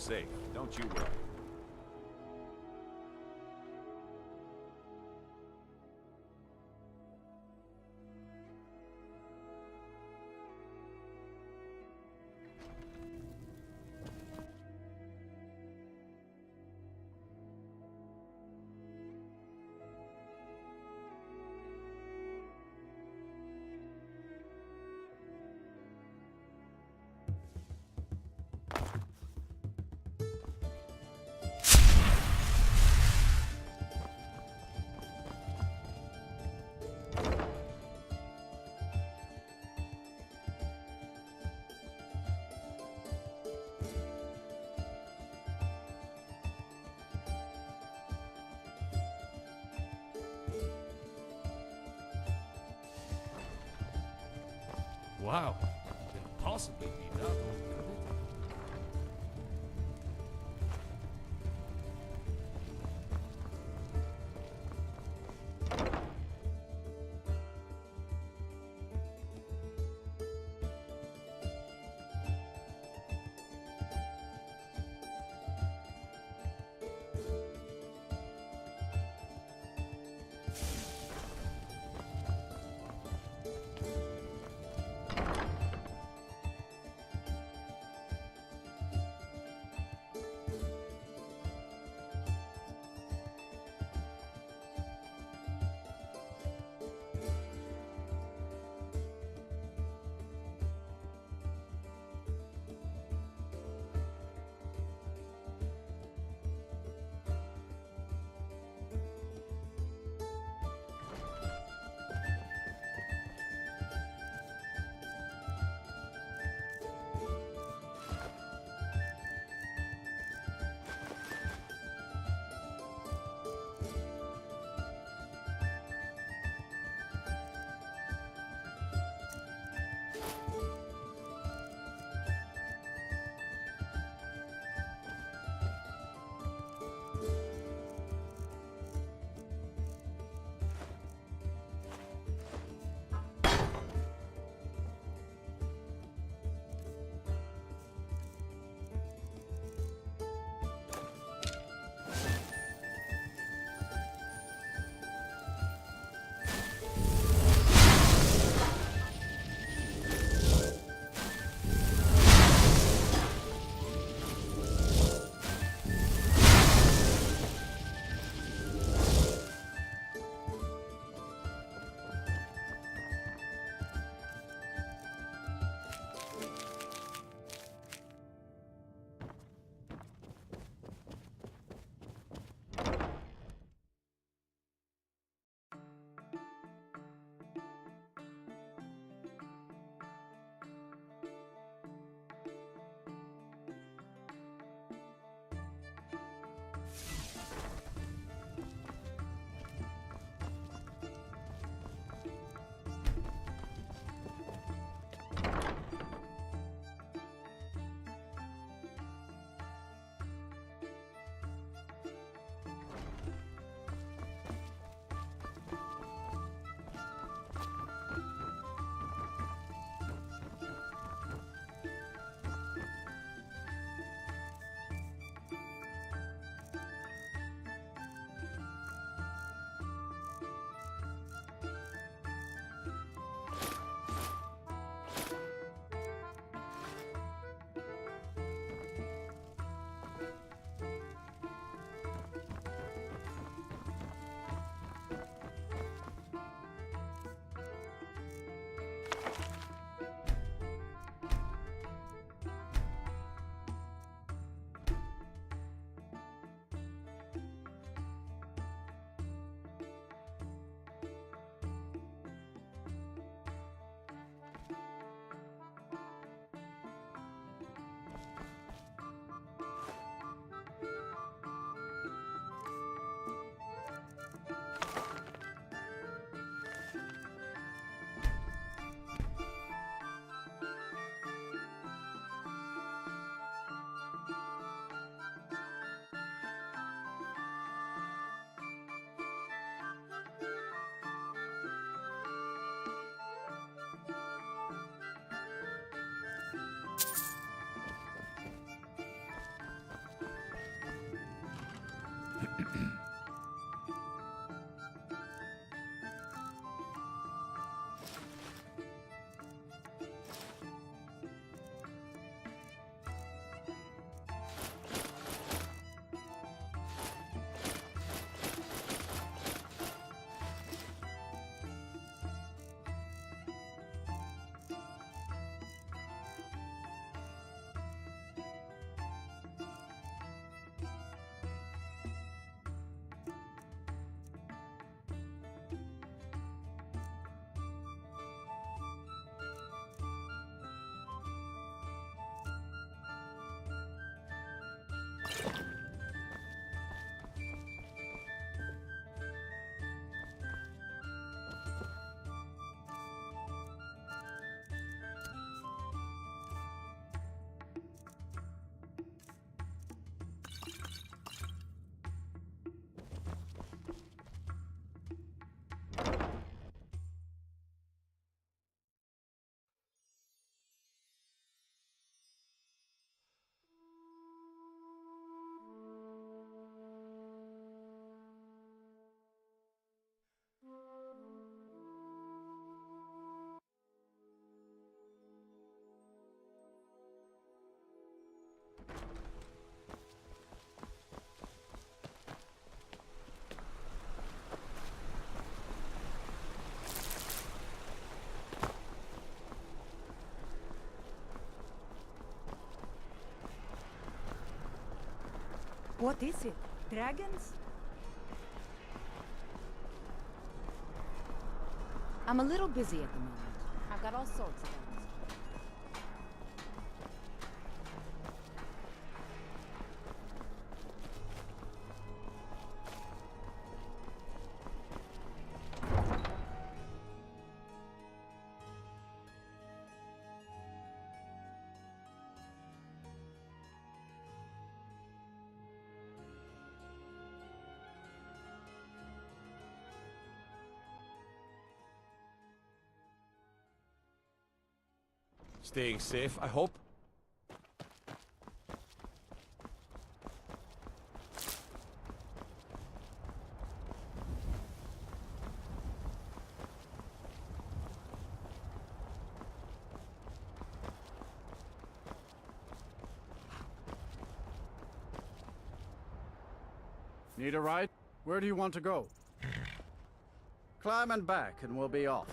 safe. Don't you worry. Wow, couldn't possibly be that old, could it? What is it? Dragons? I'm a little busy at the moment. I've got all sorts of things. Staying safe, I hope. Need a ride? Where do you want to go? Climb and back and we'll be off.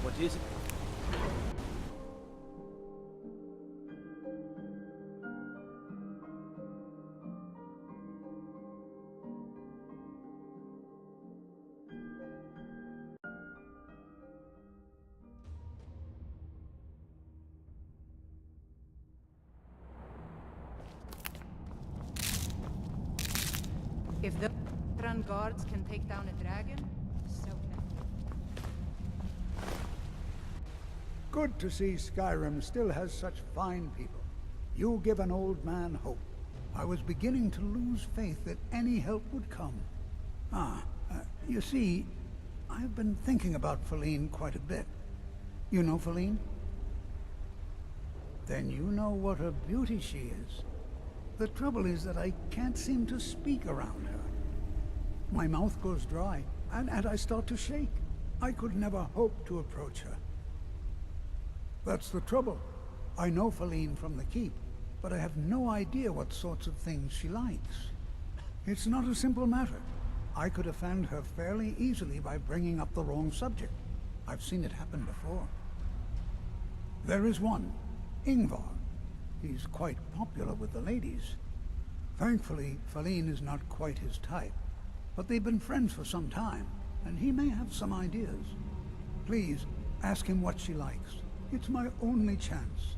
What is it? If the Run guards can take down a dragon, so can Good to see Skyrim still has such fine people. You give an old man hope. I was beginning to lose faith that any help would come. You see, I've been thinking about Feline quite a bit. You know Feline? Then you know what a beauty she is. The trouble is that I can't seem to speak around her. My mouth goes dry, and I start to shake. I could never hope to approach her. That's the trouble. I know Feline from the Keep, but I have no idea what sorts of things she likes. It's not a simple matter. I could offend her fairly easily by bringing up the wrong subject. I've seen it happen before. There is one, Ingvar. He's quite popular with the ladies. Thankfully, Feline is not quite his type, but they've been friends for some time, and he may have some ideas. Please, ask him what she likes. It's my only chance.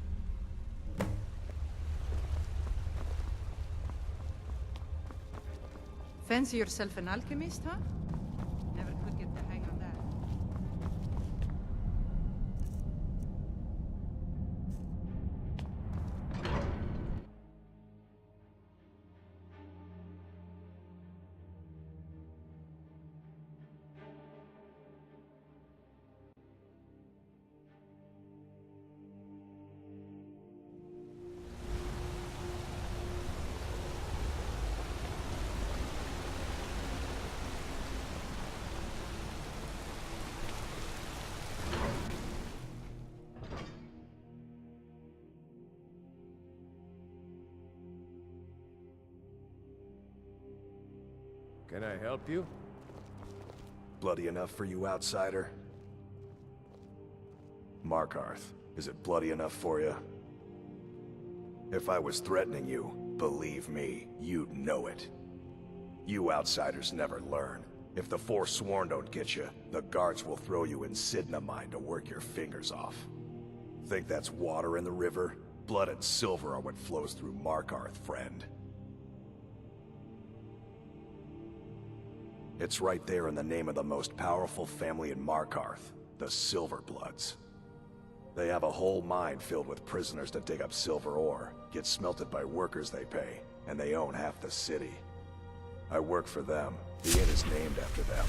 Fancy yourself an alchemist, huh? Never could get the hang of that. Can I help you? Bloody enough for you, outsider? Markarth, is it bloody enough for you? If I was threatening you, believe me, you'd know it. You outsiders never learn. If the Forsworn don't get you, the guards will throw you in Sidna mine to work your fingers off. Think that's water in the river? Blood and silver are what flows through Markarth, friend. It's right there in the name of the most powerful family in Markarth, the Silverbloods. They have a whole mine filled with prisoners to dig up silver ore, get smelted by workers they pay, and they own half the city. I work for them. The inn is named after them.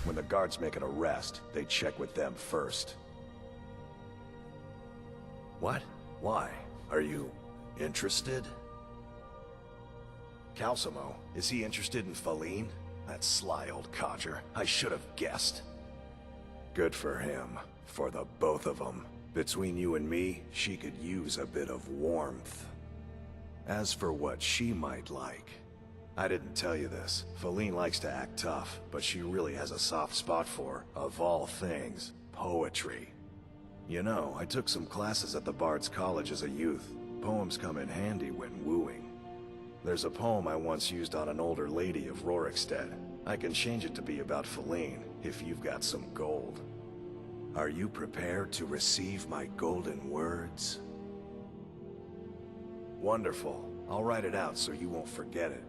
When the guards make an arrest, they check with them first. What? Why? Are you interested? Calcimo, is he interested in Feline? That sly old codger. I should have guessed. Good for him. For the both of them. Between you and me, she could use a bit of warmth. As for what she might like, I didn't tell you this. Feline likes to act tough, but she really has a soft spot for, of all things, poetry. You know, I took some classes at the Bard's College as a youth. Poems come in handy when wooing. There's a poem I once used on an older lady of Rorikstead. I can change it to be about Feline, if you've got some gold. Are you prepared to receive my golden words? Wonderful. I'll write it out so you won't forget it.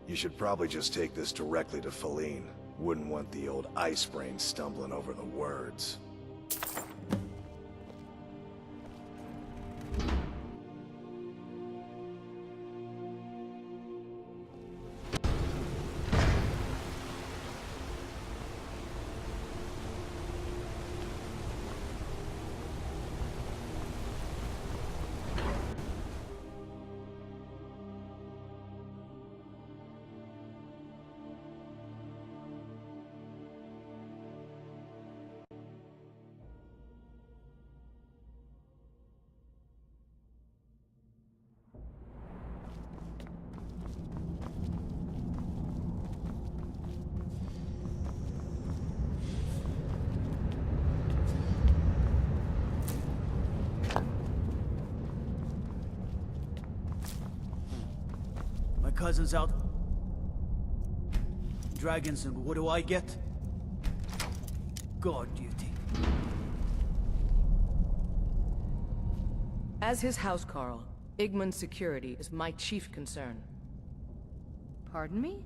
You should probably just take this directly to Feline. Wouldn't want the old ice brain stumbling over the words. Cousin's out. Dragons, and what do I get? Guard duty. As his housecarl, Igmund's security is my chief concern. Pardon me?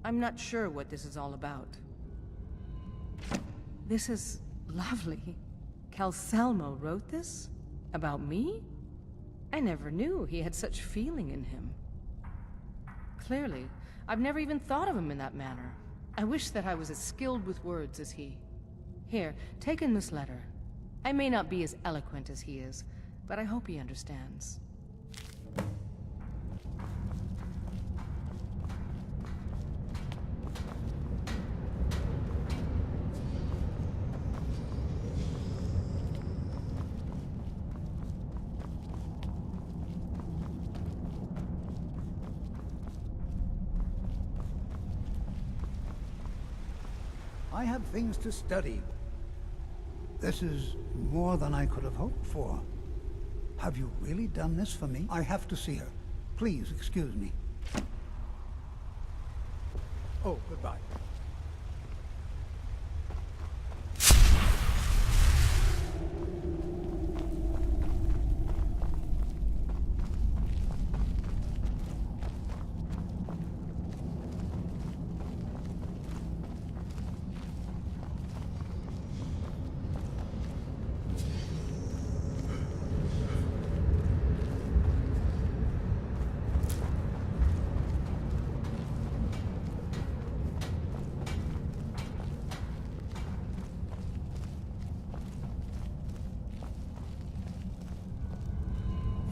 I'm not sure what this is all about. This is lovely. Calsalmo wrote this? About me? I never knew he had such feeling in him. Clearly, I've never even thought of him in that manner. I wish that I was as skilled with words as he. Here, take in this letter. I may not be as eloquent as he is, but I hope he understands. I have things to study. This is more than I could have hoped for. Have you really done this for me? I have to see her. Please excuse me. Oh, goodbye.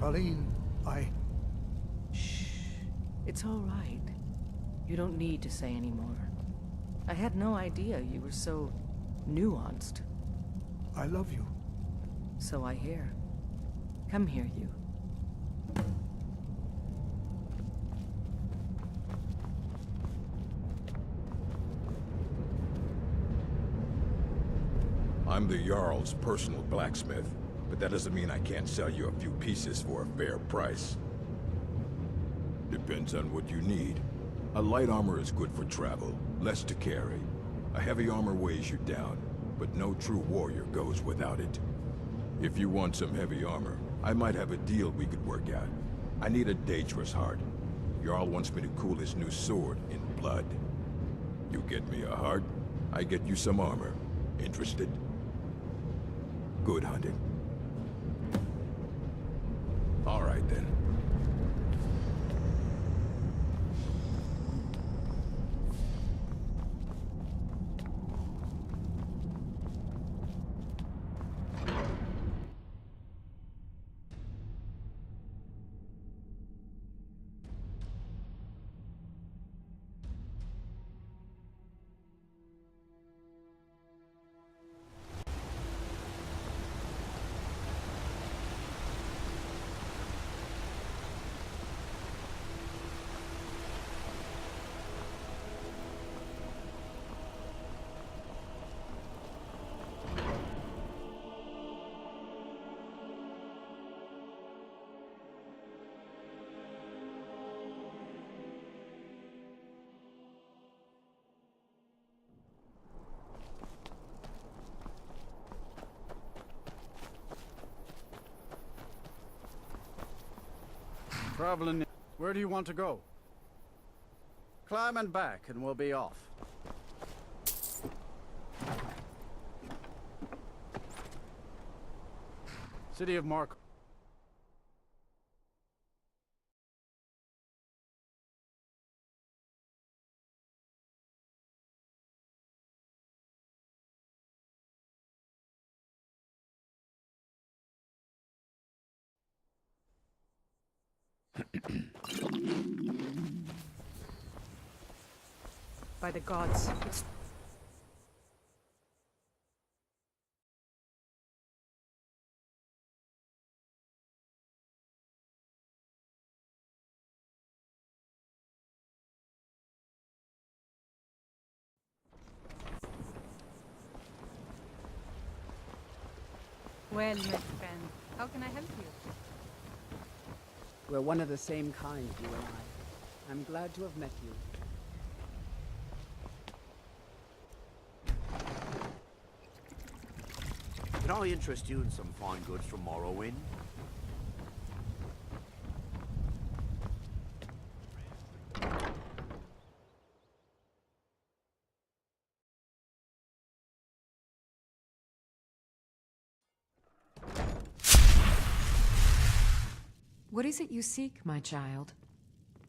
Pauline, Shh. It's all right. You don't need to say any more. I had no idea you were so nuanced. I love you. So I hear. Come here, you. I'm the Jarl's personal blacksmith, but that doesn't mean I can't sell you a few pieces for a fair price. Depends on what you need. A light armor is good for travel, less to carry. A heavy armor weighs you down, but no true warrior goes without it. If you want some heavy armor, I might have a deal we could work out. I need a dangerous heart. Jarl wants me to cool his new sword in blood. You get me a heart, I get you some armor. Interested? Good hunting. All right, then. Traveling. Where do you want to go? Climb and back, and we'll be off. City of Mark. By the gods, it's... Well, my friend, how can I help you? We're one of the same kind, you and I. I'm glad to have met you. Can I interest you in some fine goods from Morrowind? What is it you seek, my child?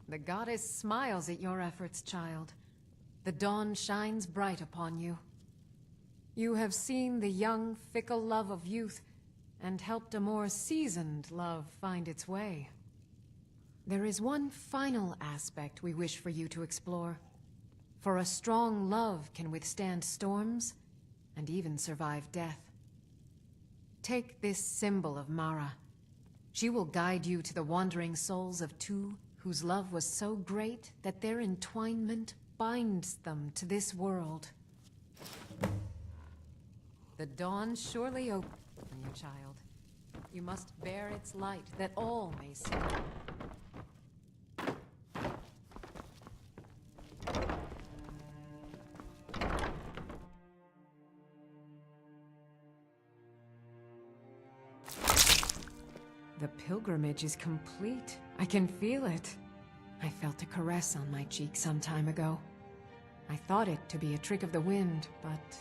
The goddess smiles at your efforts, child. The dawn shines bright upon you. You have seen the young, fickle love of youth and helped a more seasoned love find its way. There is one final aspect we wish for you to explore. For a strong love can withstand storms, and even survive death. Take this symbol of Mara. She will guide you to the wandering souls of two whose love was so great that their entwinement binds them to this world. The dawn surely opens, your child. You must bear its light that all may see. The pilgrimage is complete. I can feel it. I felt a caress on my cheek some time ago. I thought it to be a trick of the wind, but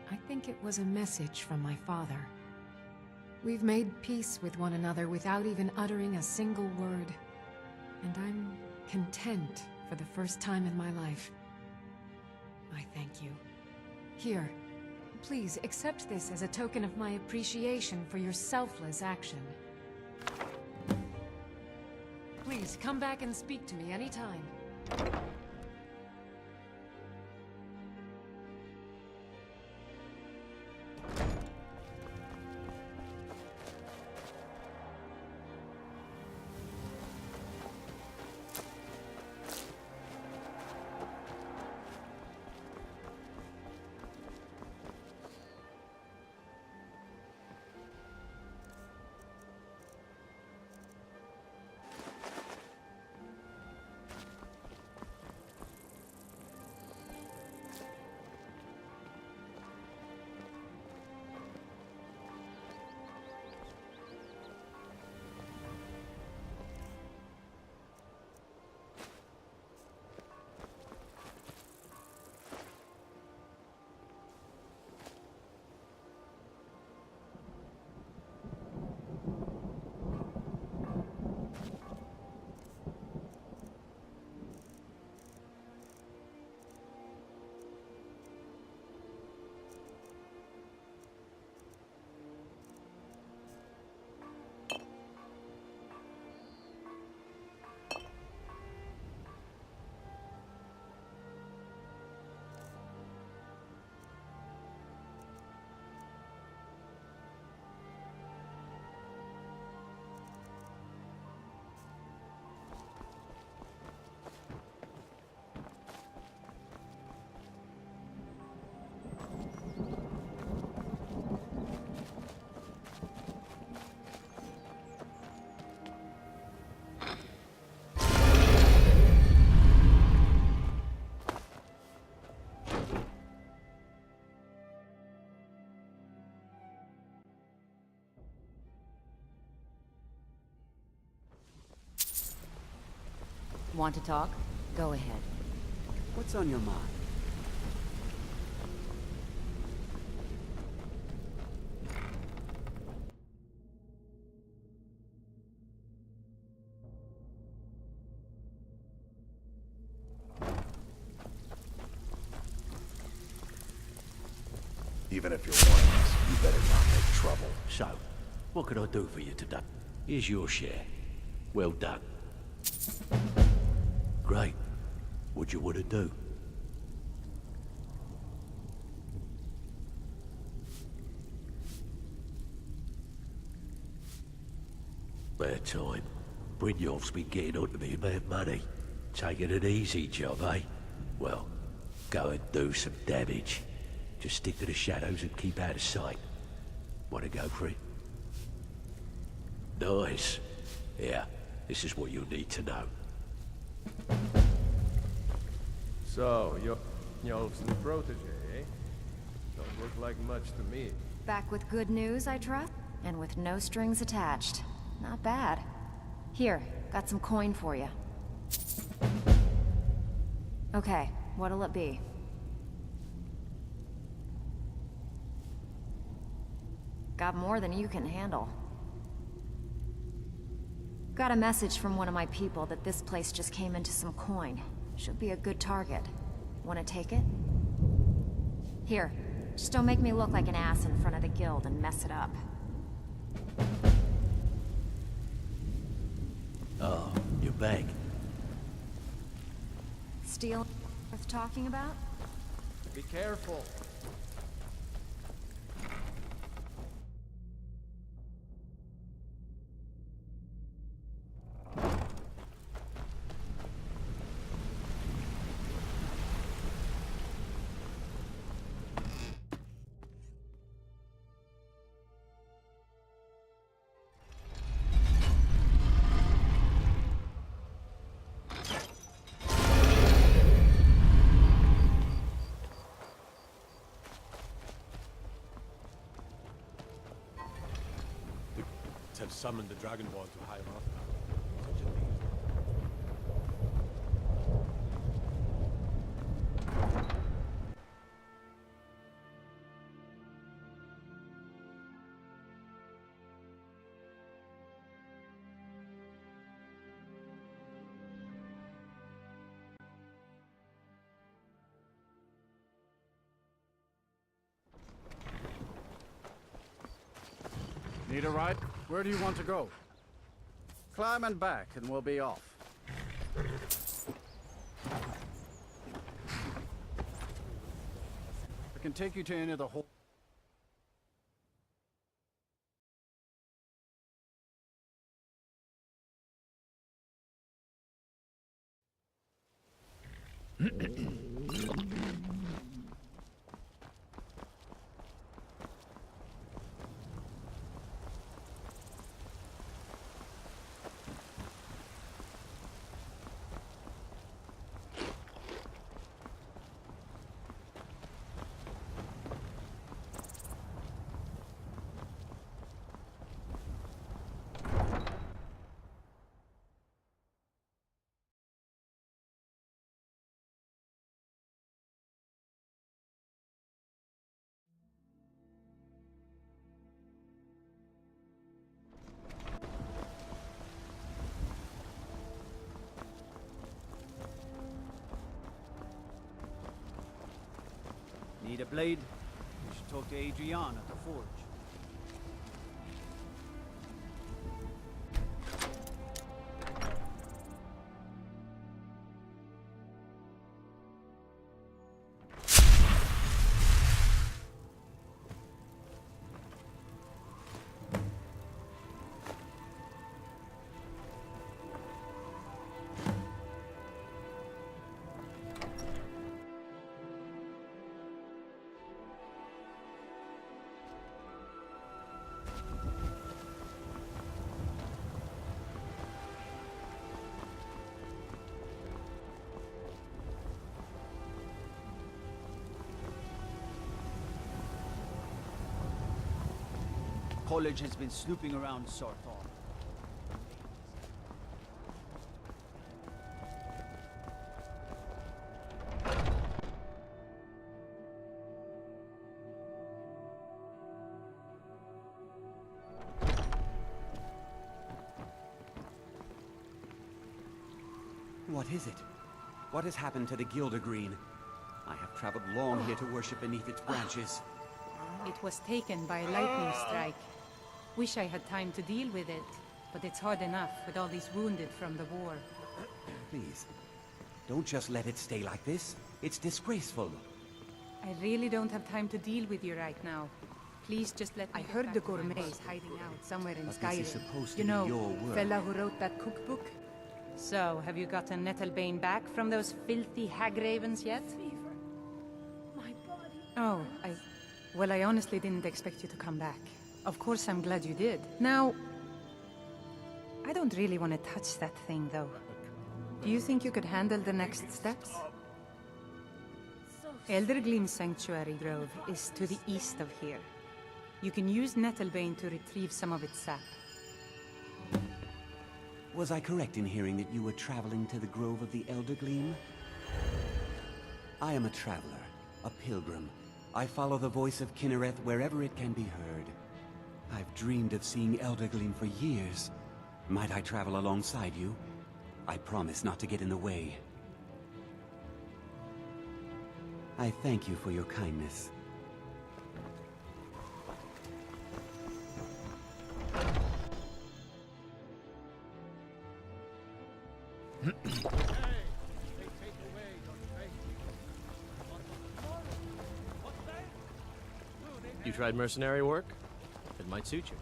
I think it was a message from my father. We've made peace with one another without even uttering a single word. And I'm content for the first time in my life. I thank you. Here, please accept this as a token of my appreciation for your selfless action. Please, come back and speak to me anytime. Want to talk? Go ahead. What's on your mind? Even if you're one of us, you better not make trouble. So, what can I do for you today? Here's your share. Well done. Great. What you want to do? Bad time. Brynjolf's been getting on to me about money. Taking it easy job, eh? Well, go and do some damage. Just stick to the shadows and keep out of sight. Want to go for it? Nice. Yeah, this is what you'll need to know. So, you're Njolf's new protege, eh? Don't look like much to me. Back with good news, I trust? And with no strings attached. Not bad. Here, got some coin for you. Okay, what'll it be? Got more than you can handle. Got a message from one of my people that this place just came into some coin. Should be a good target. Wanna take it? Here, just don't make me look like an ass in front of the guild and mess it up. Oh, you're back. Steel worth talking about? Be careful. Have summoned the Dragonborn to High Mountain. Need a ride? Where do you want to go? Climb and back, and we'll be off. I can take you to any of the whole... Need a blade? You should talk to Adrian at the forge. College has been snooping around Sarthal. What is it? What has happened to the Gildergreen? I have traveled long here to worship beneath its branches. It was taken by a lightning strike. Wish I had time to deal with it, but it's hard enough with all these wounded from the war. Please, don't just let it stay like this. It's disgraceful. I really don't have time to deal with you right now. Please just let me. I heard the gourmet is hiding out somewhere in But this is Skyrim. supposed to You be know, your work. fella who wrote that cookbook? So, have you gotten Nettlebane back from those filthy hag ravens yet? My body. Oh, Well, I honestly didn't expect you to come back. Of course, I'm glad you did. Now, I don't really want to touch that thing, though. Do you think you could handle the next steps? Eldergleam Sanctuary Grove is to the east of here. You can use Nettlebane to retrieve some of its sap. Was I correct in hearing that you were traveling to the Grove of the Eldergleam? I am a traveler, a pilgrim. I follow the voice of Kinnereth wherever it can be heard. I've dreamed of seeing Eldergleam for years. Might I travel alongside you? I promise not to get in the way. I thank you for your kindness. You tried mercenary work? It might suit you.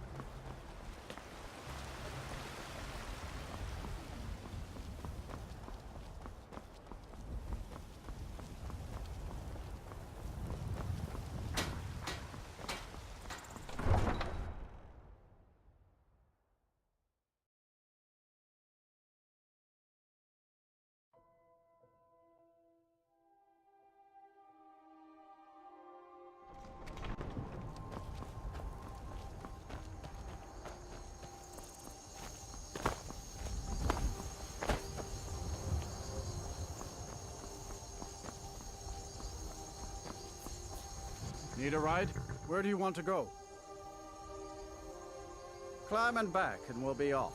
Need a ride? Where do you want to go? Climb and back, and we'll be off.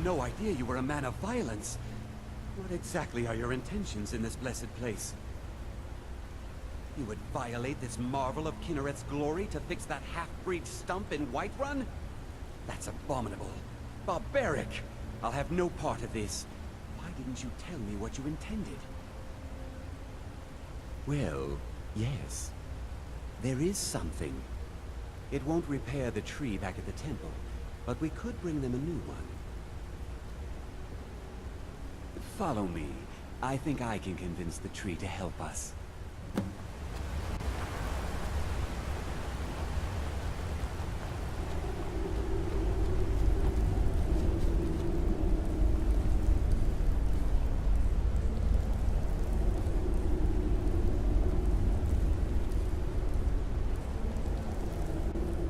No idea you were a man of violence. What exactly are your intentions in this blessed place? You would violate this marvel of Kinnereth's glory to fix that half-breed stump in Whiterun? That's abominable. Barbaric! I'll have no part of this. Why didn't you tell me what you intended? Well, yes. There is something. It won't repair the tree back at the temple, but we could bring them a new one. Follow me. I think I can convince the tree to help us.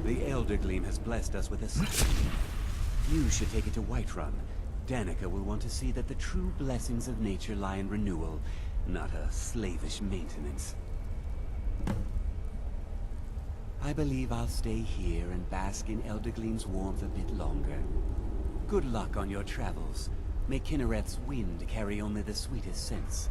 The Elder Gleam has blessed us with a sign. You should take it to Whiterun. Danica will want to see that the true blessings of nature lie in renewal, not a slavish maintenance. I believe I'll stay here and bask in Eldergleam's warmth a bit longer. Good luck on your travels. May Kinnereth's wind carry only the sweetest scents.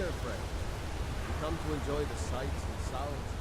there, friend. You come to enjoy the sights and sounds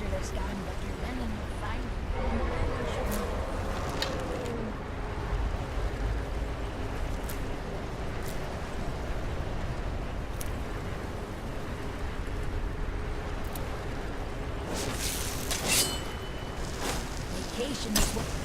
of this vacation is what...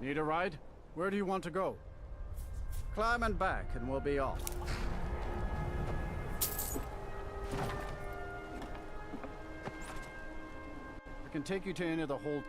Need a ride? Where do you want to go? Climb and back, and we'll be off. I can take you to any of the hold.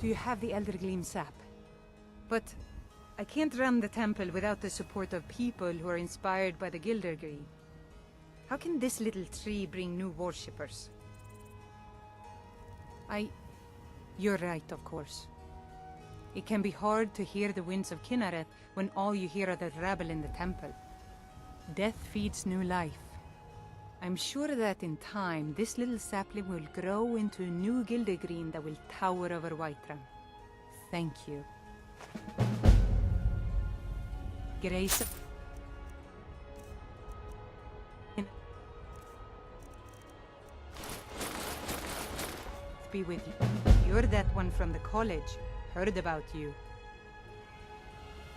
Do you have the Elder Gleam sap? But I can't run the temple without the support of people who are inspired by the Gildergreen. How can this little tree bring new worshippers? You're right, of course. It can be hard to hear the winds of Kinnareth when all you hear are the rabble in the temple. Death feeds new life. I'm sure that in time, this little sapling will grow into a new Gildergreen that will tower over Whiterun. Thank you. Grace... be with you. You're that one from the college. Heard about you.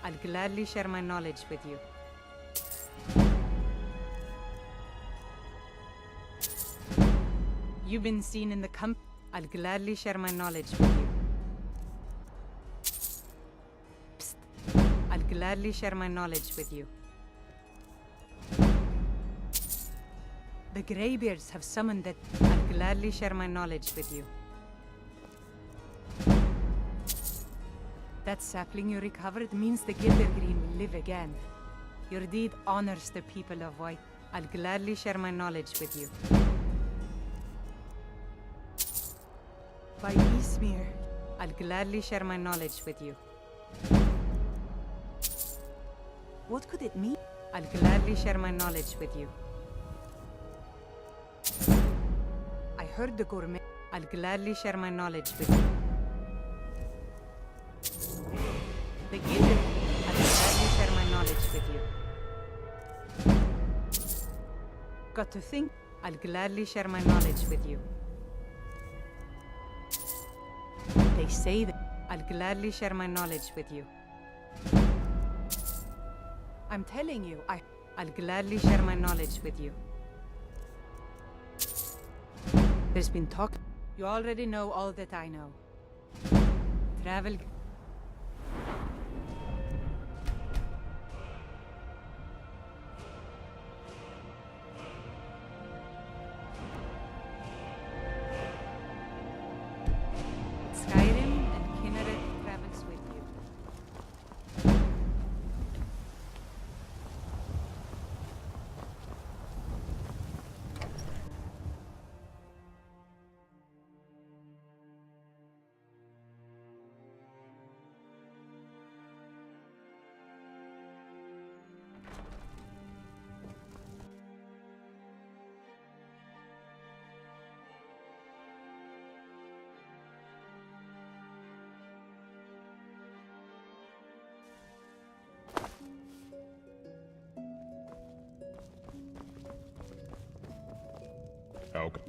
I'll gladly share my knowledge with you. You've been seen in the camp. I'll gladly share my knowledge with you. Psst. I'll gladly share my knowledge with you. The Greybeards have summoned that. I'll gladly share my knowledge with you. That sapling you recovered means the Gildergreen will live again. Your deed honors the people of White. I'll gladly share my knowledge with you. By Eastmere. I'll gladly share my knowledge with you. What could it mean? I'll gladly share my knowledge with you. I heard the gourmet. I'll gladly share my knowledge with you. The guild. I'll gladly share my knowledge with you. Got to think. I'll gladly share my knowledge with you. They say that I'll gladly share my knowledge with you. I'm telling you, I'll gladly share my knowledge with you. There's been talk. You already know all that I know. Travel. Skyrim and Kinneret travels with you. Okay.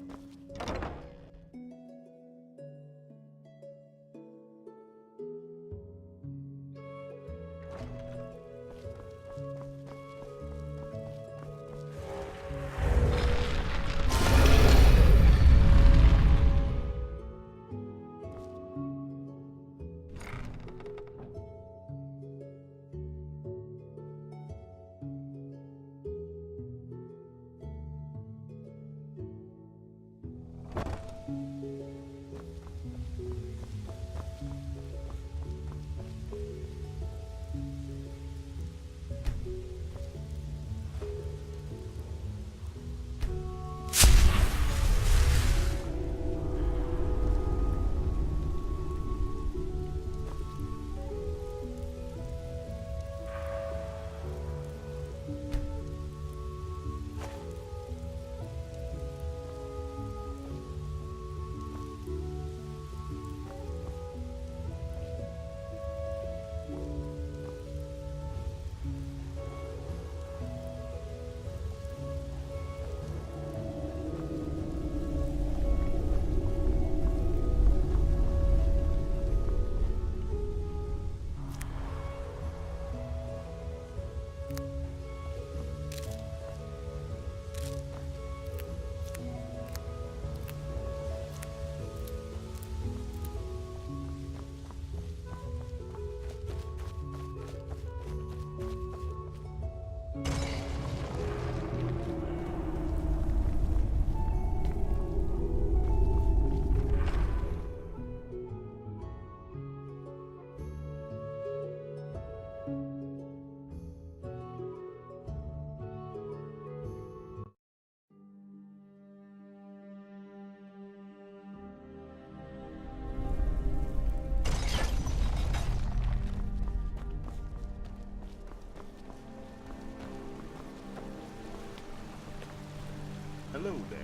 Hello there.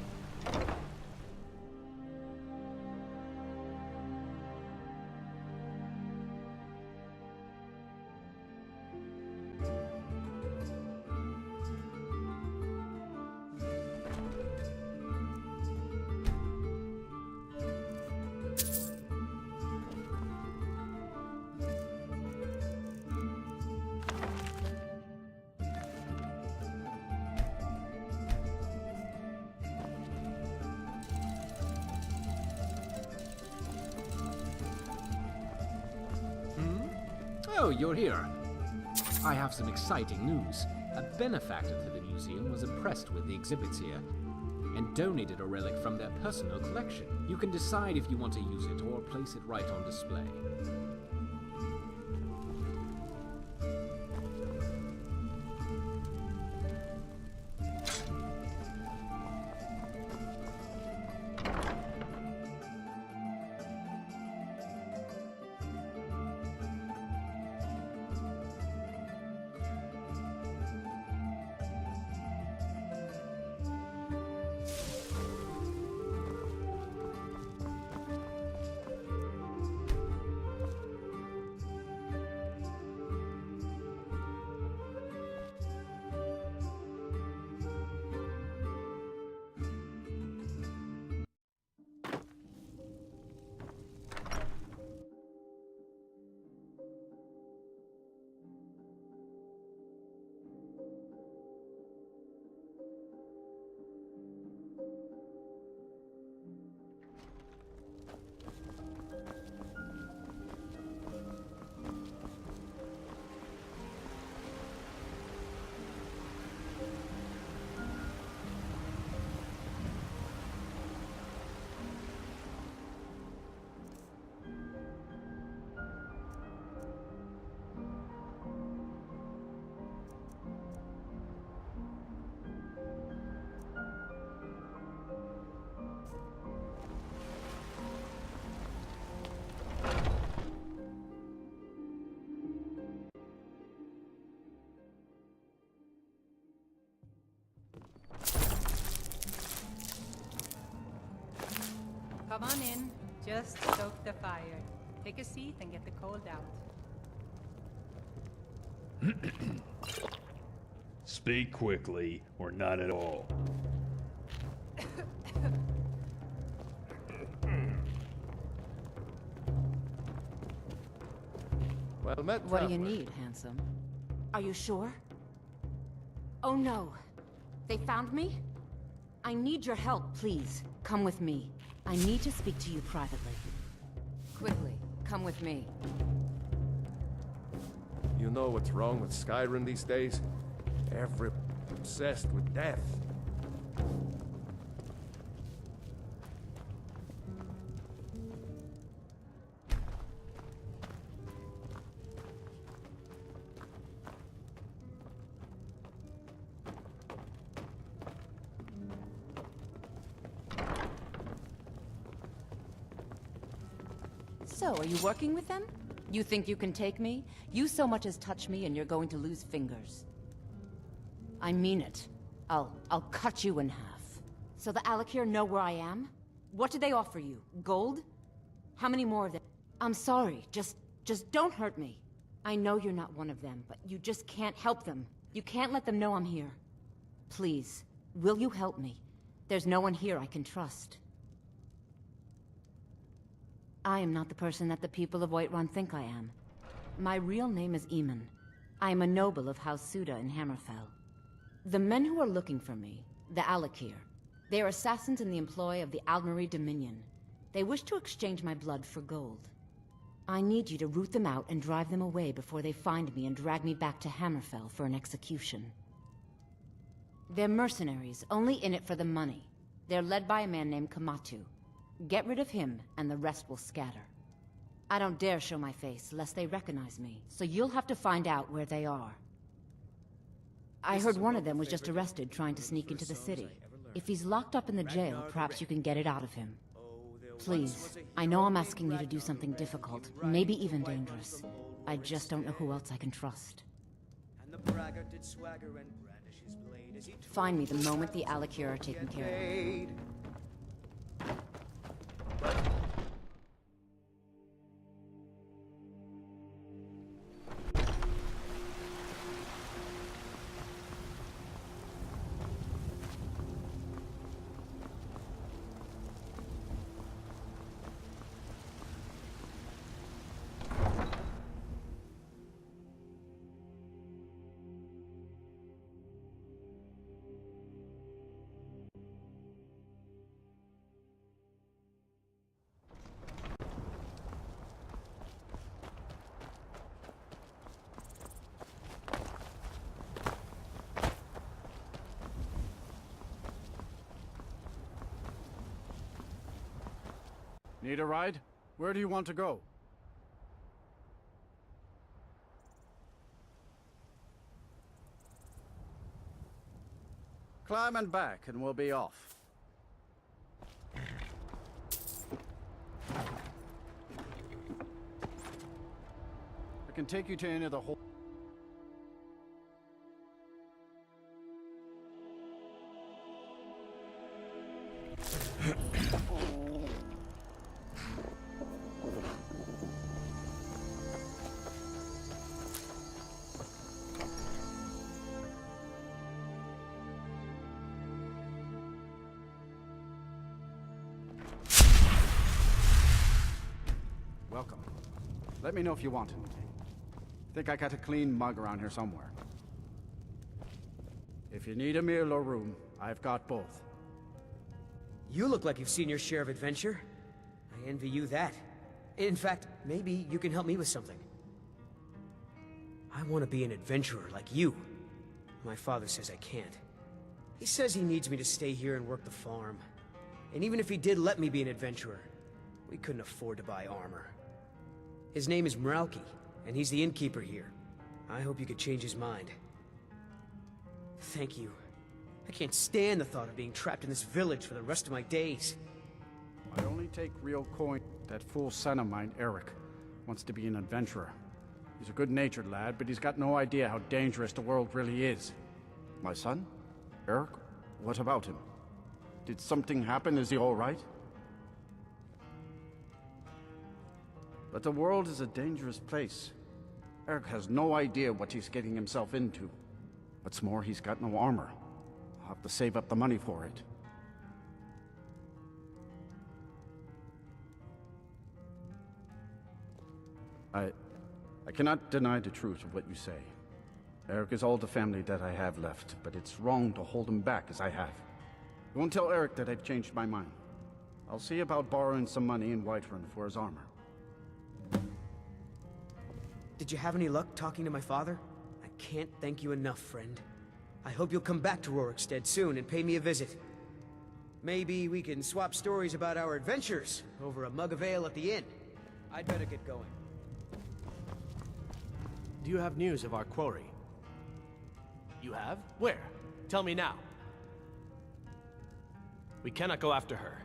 Oh, you're here. I have some exciting news. A benefactor to the museum was impressed with the exhibits here and donated a relic from their personal collection. You can decide if you want to use it or place it right on display. on in. Just stoke the fire. Take a seat and get the cold out. Speak quickly, or not at all. Well met, What do you traveler. need, handsome? Are you sure? Oh no. They found me? I need your help, please. Come with me. I need to speak to you privately. Quickly, come with me. You know what's wrong with Skyrim these days? Everyone obsessed with death. So, are you working with them? You think you can take me? You so much as touch me and you're going to lose fingers. I mean it. I'll cut you in half. So the Alakir know where I am? What did they offer you? Gold? How many more of them? I'm sorry, just don't hurt me. I know you're not one of them, but you just can't help them. You can't let them know I'm here. Please, will you help me? There's no one here I can trust. I am not the person that the people of Whiterun think I am. My real name is Eamon. I am a noble of House Suda in Hammerfell. The men who are looking for me, the Alakir, they are assassins in the employ of the Aldmeri Dominion. They wish to exchange my blood for gold. I need you to root them out and drive them away before they find me and drag me back to Hammerfell for an execution. They're mercenaries, only in it for the money. They're led by a man named Kamatu. Get rid of him, and the rest will scatter. I don't dare show my face, lest they recognize me, so you'll have to find out where they are. I heard one of them was just arrested trying to sneak into the city. If he's locked up in the jail, perhaps you can get it out of him. Please, I know I'm asking you to do something difficult, maybe even dangerous. I just don't know who else I can trust. Find me the moment the Alakir are taken care of. Need a ride? Where do you want to go? Climb and back, and we'll be off. I can take you to any of the whole... Welcome. Let me know if you want anything. Think I got a clean mug around here somewhere. If you need a meal or room, I've got both. You look like you've seen your share of adventure. I envy you that. In fact, maybe you can help me with something. I want to be an adventurer like you. My father says I can't. He says he needs me to stay here and work the farm. And even if he did let me be an adventurer, we couldn't afford to buy armor. His name is Mralki, and he's the innkeeper here. I hope you could change his mind. Thank you. I can't stand the thought of being trapped in this village for the rest of my days. I only take real coin. That fool son of mine, Eric, wants to be an adventurer. He's a good-natured lad, but he's got no idea how dangerous the world really is. My son? Eric? What about him? Did something happen? Is he all right? But the world is a dangerous place. Eric has no idea what he's getting himself into. What's more, he's got no armor. I'll have to save up the money for it. I cannot deny the truth of what you say. Eric is all the family that I have left, but it's wrong to hold him back as I have. I won't tell Eric that I've changed my mind. I'll see about borrowing some money in Whiterun for his armor. Did you have any luck talking to my father? I can't thank you enough, friend. I hope you'll come back to Rorikstead soon and pay me a visit. Maybe we can swap stories about our adventures over a mug of ale at the inn. I'd better get going. Do you have news of our quarry? You have? Where? Tell me now. We cannot go after her.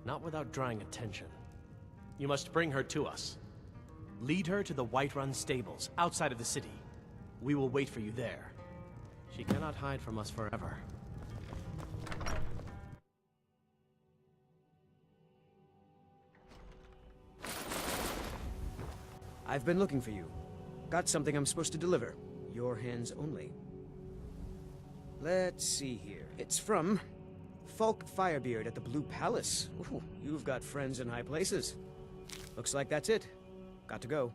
Not without drawing attention. You must bring her to us. Lead her to the Whiterun stables, outside of the city. We will wait for you there. She cannot hide from us forever. I've been looking for you. Got something I'm supposed to deliver. Your hands only. Let's see here. It's from Falk Firebeard at the Blue Palace. Ooh, you've got friends in high places. Looks like that's it. Got to go.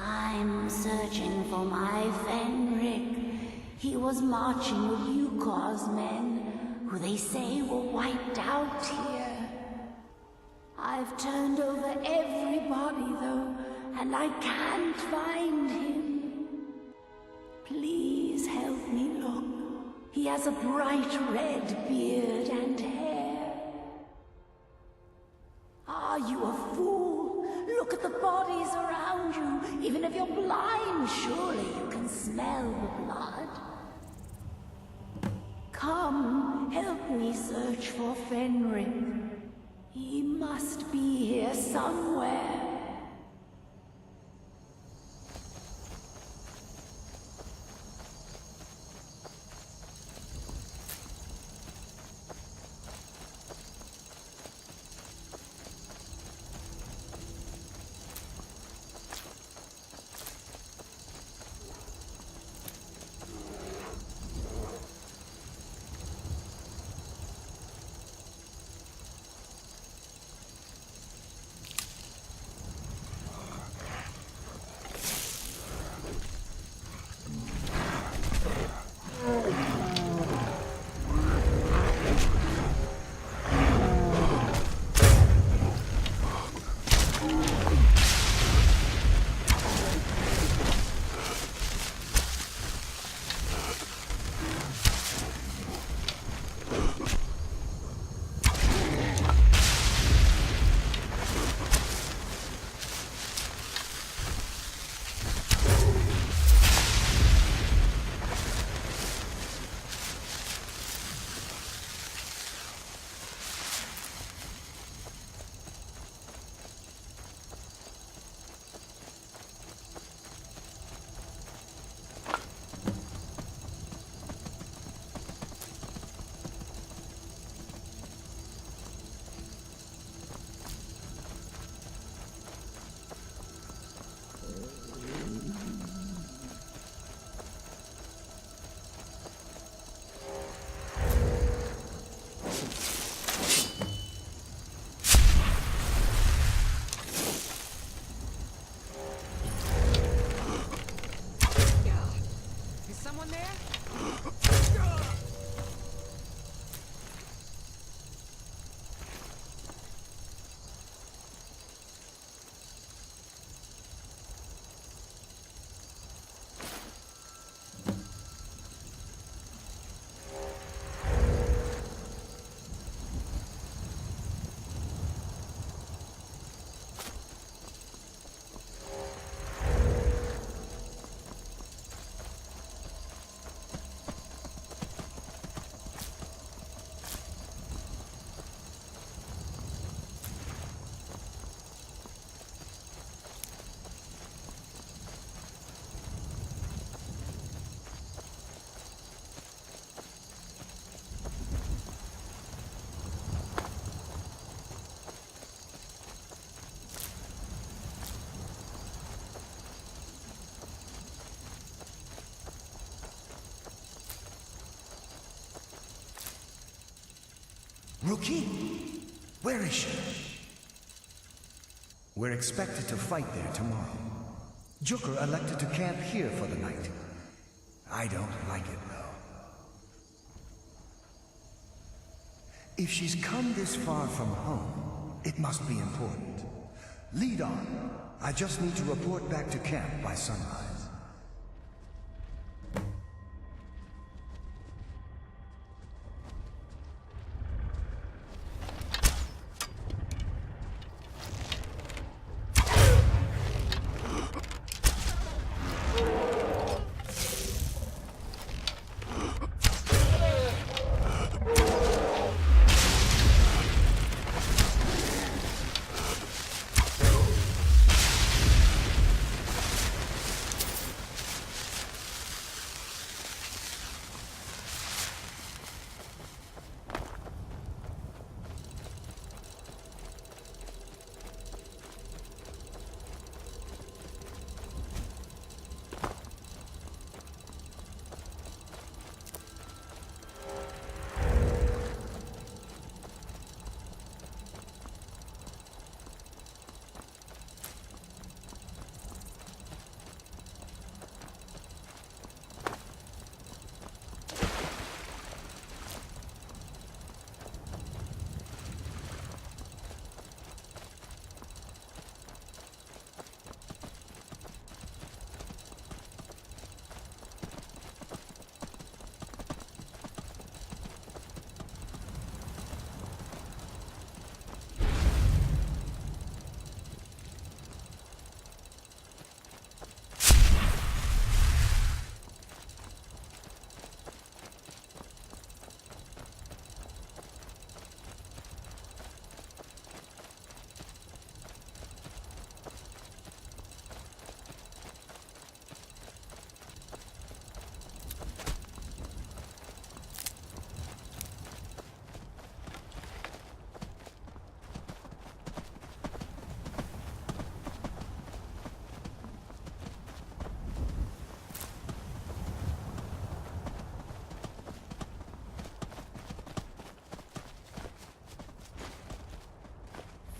I'm searching for my Fenric. He was marching with Yukor's men, who they say were wiped out here. I've turned over everybody, though, and I can't find him. Please help me look. He has a bright red beard and hair. Are you a fool? Look at the bodies around you. Even if you're blind, surely you can smell the blood. Come, help me search for Fenric. He must be here somewhere. Rookie? Where is she? We're expected to fight there tomorrow. Jooker elected to camp here for the night. I don't like it, though. If she's come this far from home, it must be important. Lead on. I just need to report back to camp by sunrise.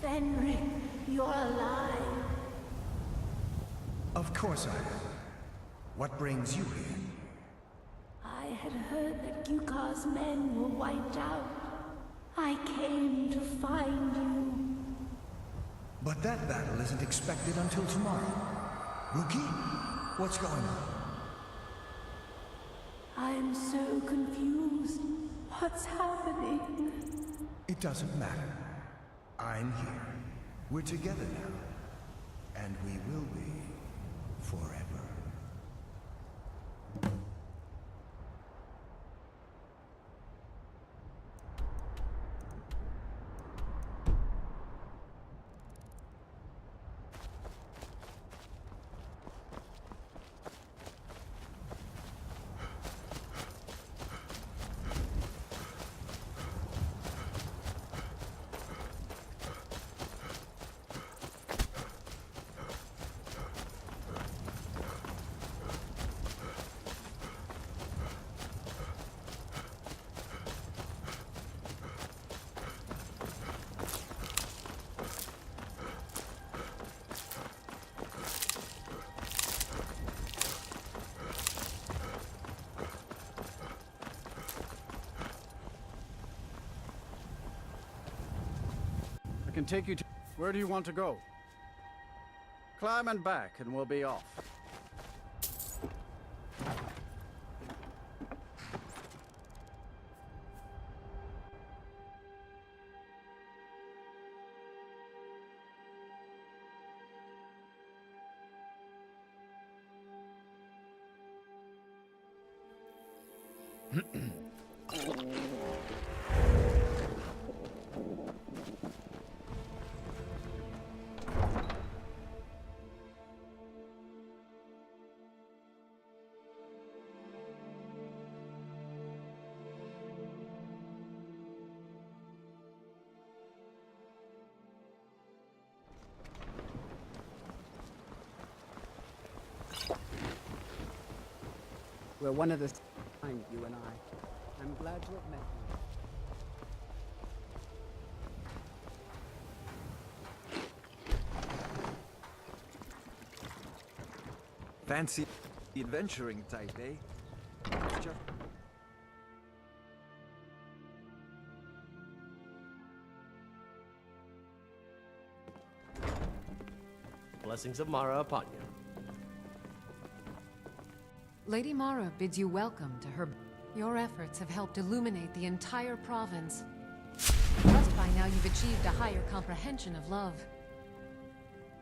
Fenric, you're alive. Of course I am. What brings you here? I had heard that Gyukar's men were wiped out. I came to find you. But that battle isn't expected until tomorrow. Rookie, what's going on? I'm so confused. What's happening? It doesn't matter. I'm here. We're together now. And we will be. Forever. I can take you to... Where do you want to go? Climb and back, and we'll be off. We're one of the kind, you and I. I'm glad to have met you. Fancy the adventuring type, eh? Just... Blessings of Mara upon you. Lady Mara bids you welcome to her... Your efforts have helped illuminate the entire province. Trust by now you've achieved a higher comprehension of love.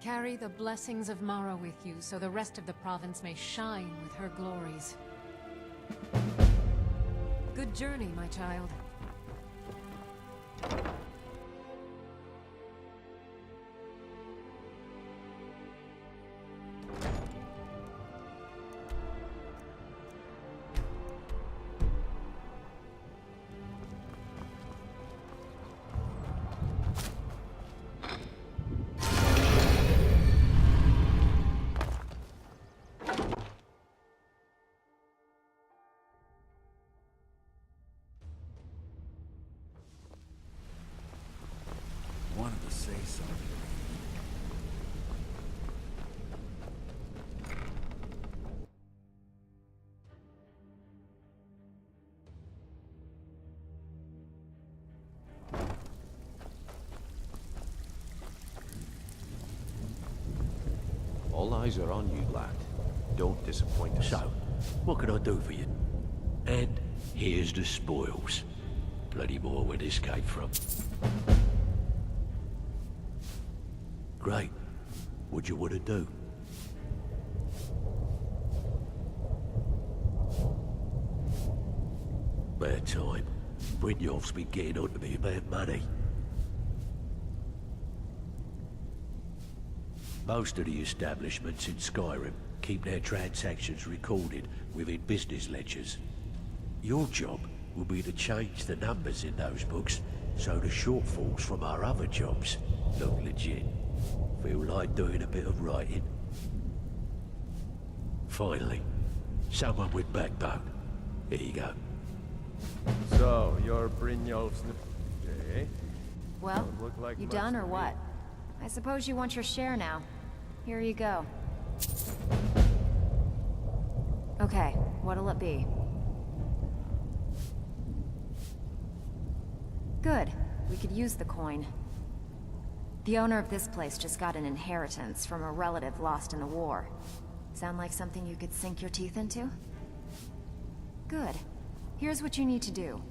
Carry the blessings of Mara with you so the rest of the province may shine with her glories. Good journey, my child. Wanted to say something. All eyes are on you, lad. Don't disappoint us. So, what can I do for you? And here's the spoils. Plenty more where this came from. Great. What you want to do? Bad time. Brynjolf's been getting on to me about money. Most of the establishments in Skyrim keep their transactions recorded within business ledgers. Your job will be to change the numbers in those books so the shortfalls from our other jobs look legit. Feel like doing a bit of writing? Finally, someone with backbone. Here you go. So, you're Brynjolf's... eh? Well, Don't look like you much done to or me. what? I suppose you want your share now. Here you go. Okay, what'll it be? Good. We could use the coin. The owner of this place just got an inheritance from a relative lost in the war. Sound like something you could sink your teeth into? Good. Here's what you need to do.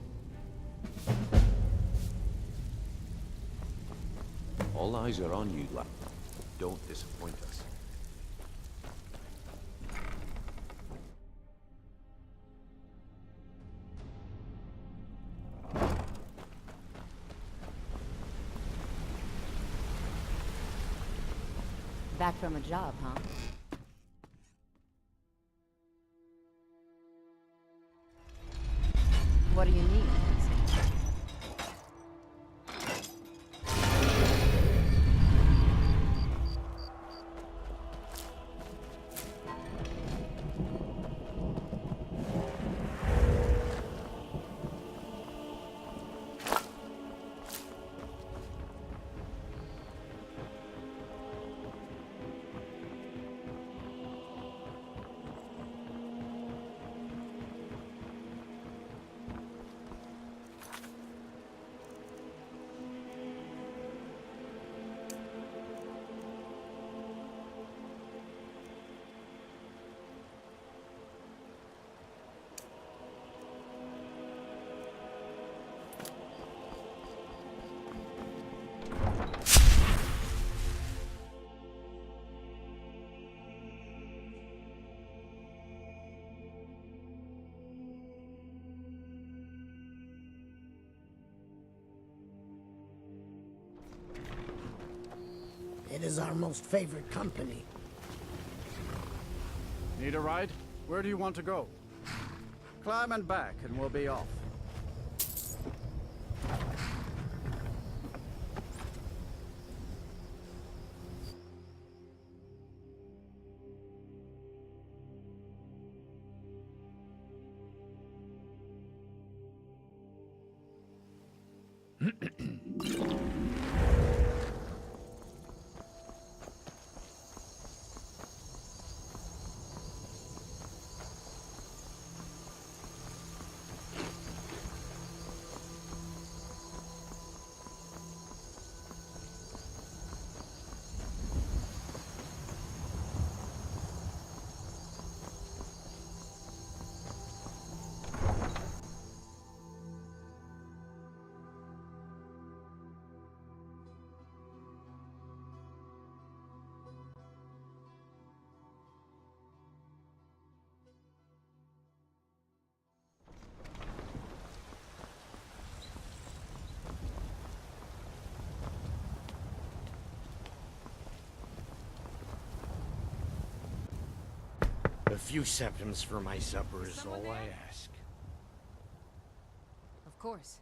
All eyes are on you, lad. Don't disappoint us. Back from a job, huh? What do you need? It is our most favored company. Need a ride? Where do you want to go? Climb and back, and we'll be off. A few septims for my supper is all I ask. Of course.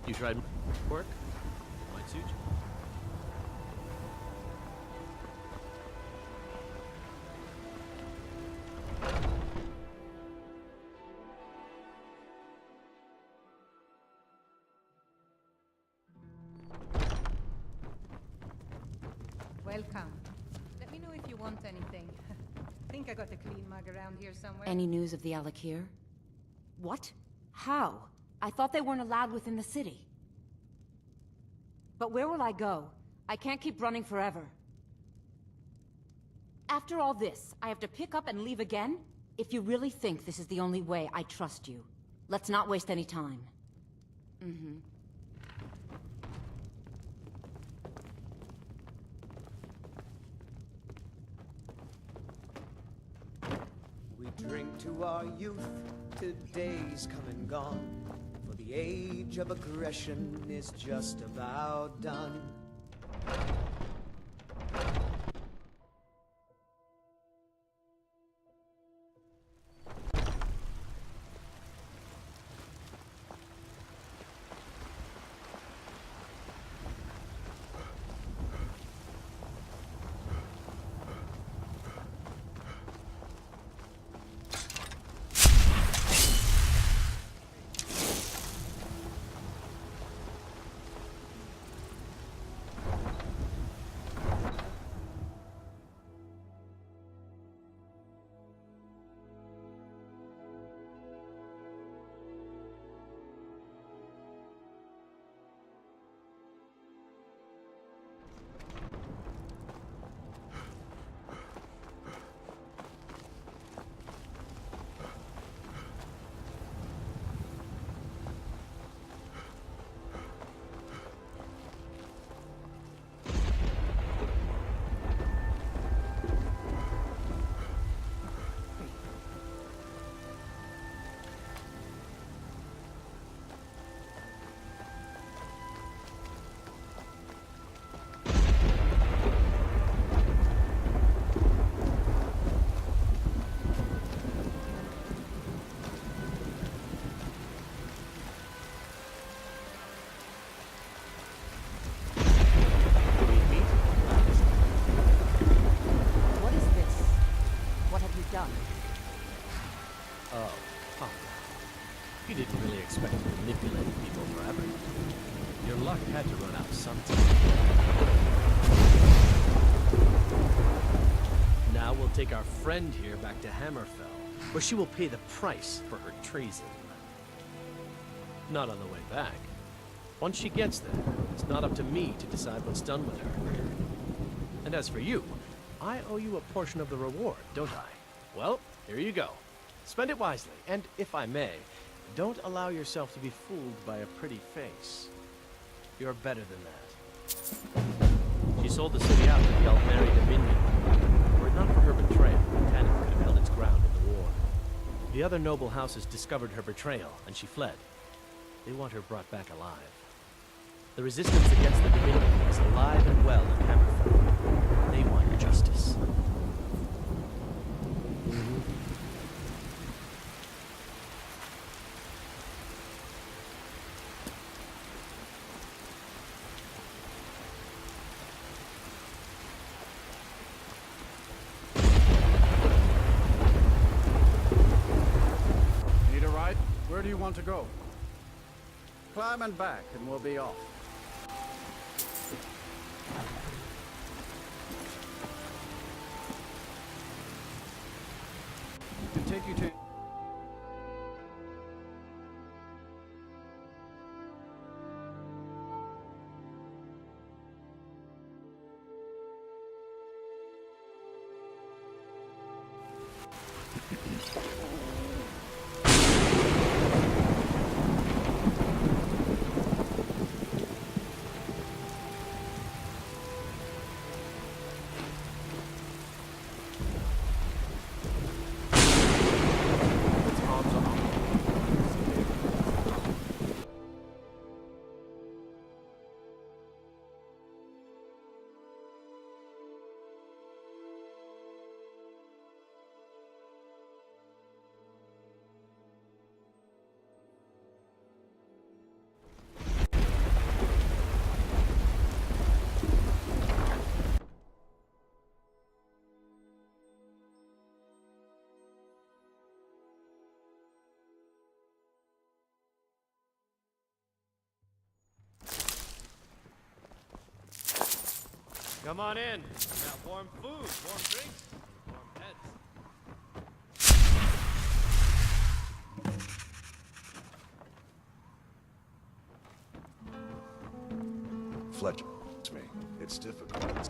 You tried work? Might suit you. Welcome. Let me know if you want anything. Think I got a clean mug around here somewhere. Any news of the Alakir? What? How? I thought they weren't allowed within the city. But where will I go? I can't keep running forever. After all this, I have to pick up and leave again? If you really think this is the only way, I trust you. Let's not waste any time. Mm-hmm. We drink to our youth, today's come and gone. For the age of aggression is just about done. Oh, come on. You didn't really expect to manipulate people forever. Your luck had to run out sometime. Now we'll take our friend here back to Hammerfell, where she will pay the price for her treason. Not on the way back. Once she gets there, it's not up to me to decide what's done with her. And as for you, I owe you a portion of the reward, don't I? Well, here you go. Spend it wisely, and if I may, don't allow yourself to be fooled by a pretty face. You're better than that. She sold the city out to the Altmeri Dominion. her betrayal, Tanith could have held its ground in the war. The other noble houses discovered her betrayal, and she fled. They want her brought back alive. The resistance against the Dominion is alive and well in Hammerfell. They want justice. Need a ride? Where do you want to go? Climb and back, and we'll be off. Can take you to... Come on in. Got warm food, warm drinks, warm beds. Fletcher, it's me. It's difficult.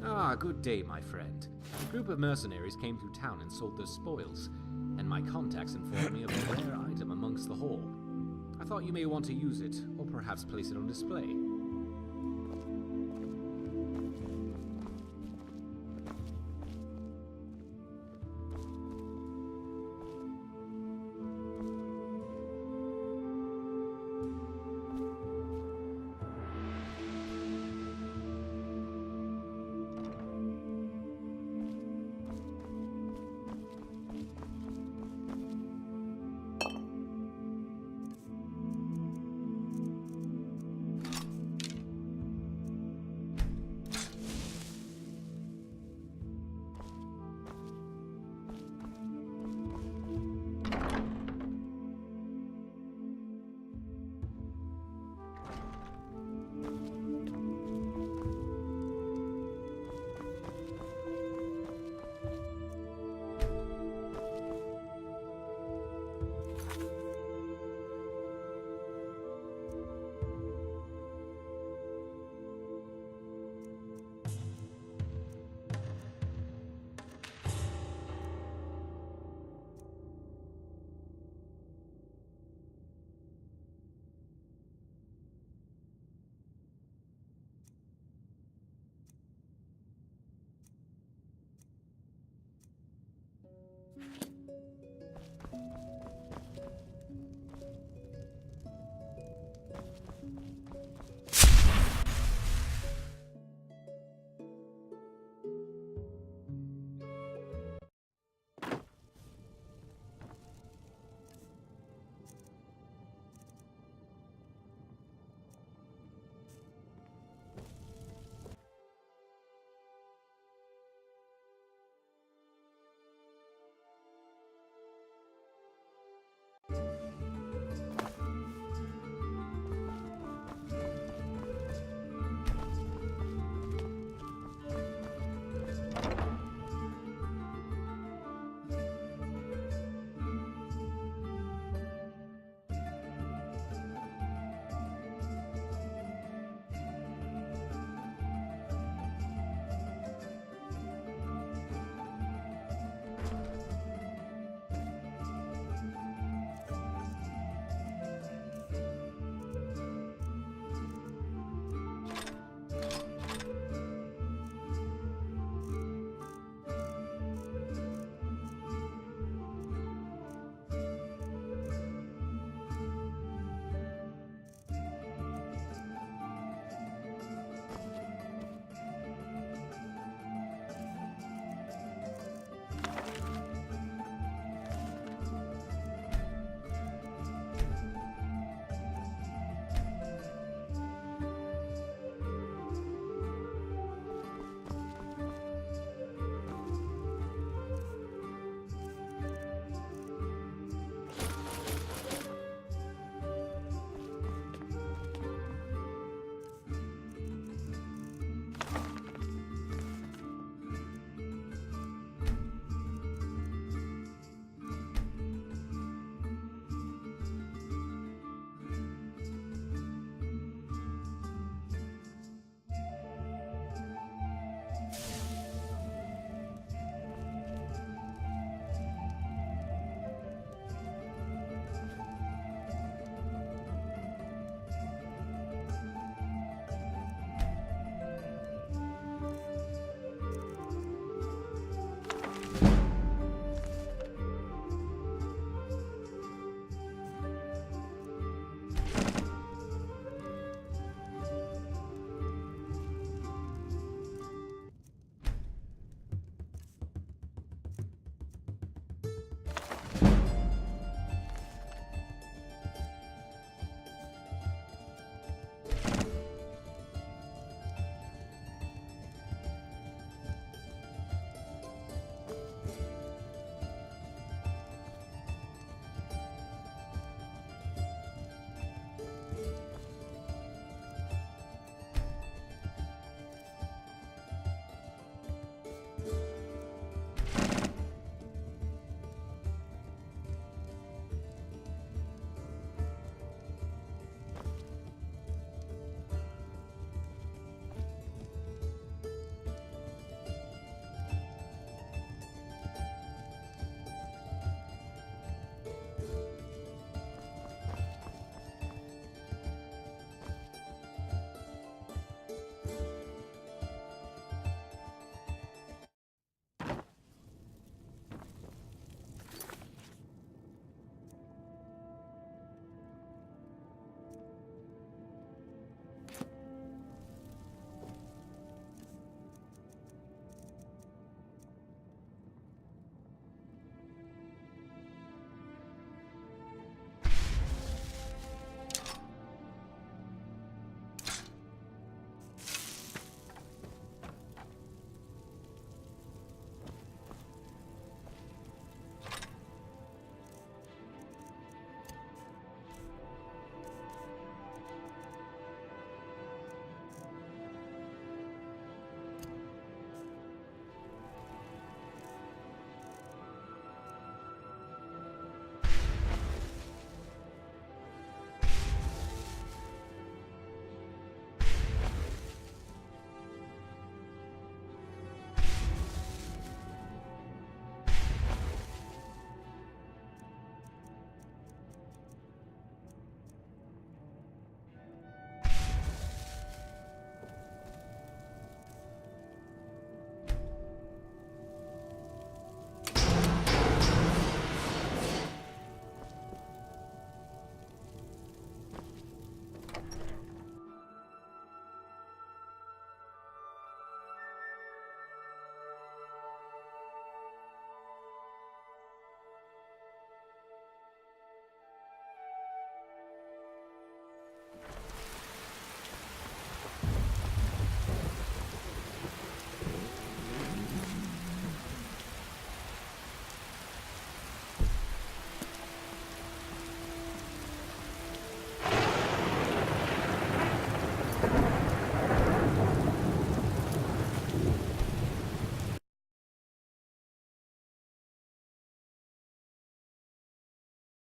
Ah, good day, my friend. A group of mercenaries came through town and sold their spoils, and my contacts informed me of a rare item amongst the haul. I thought you may want to use it, or perhaps place it on display.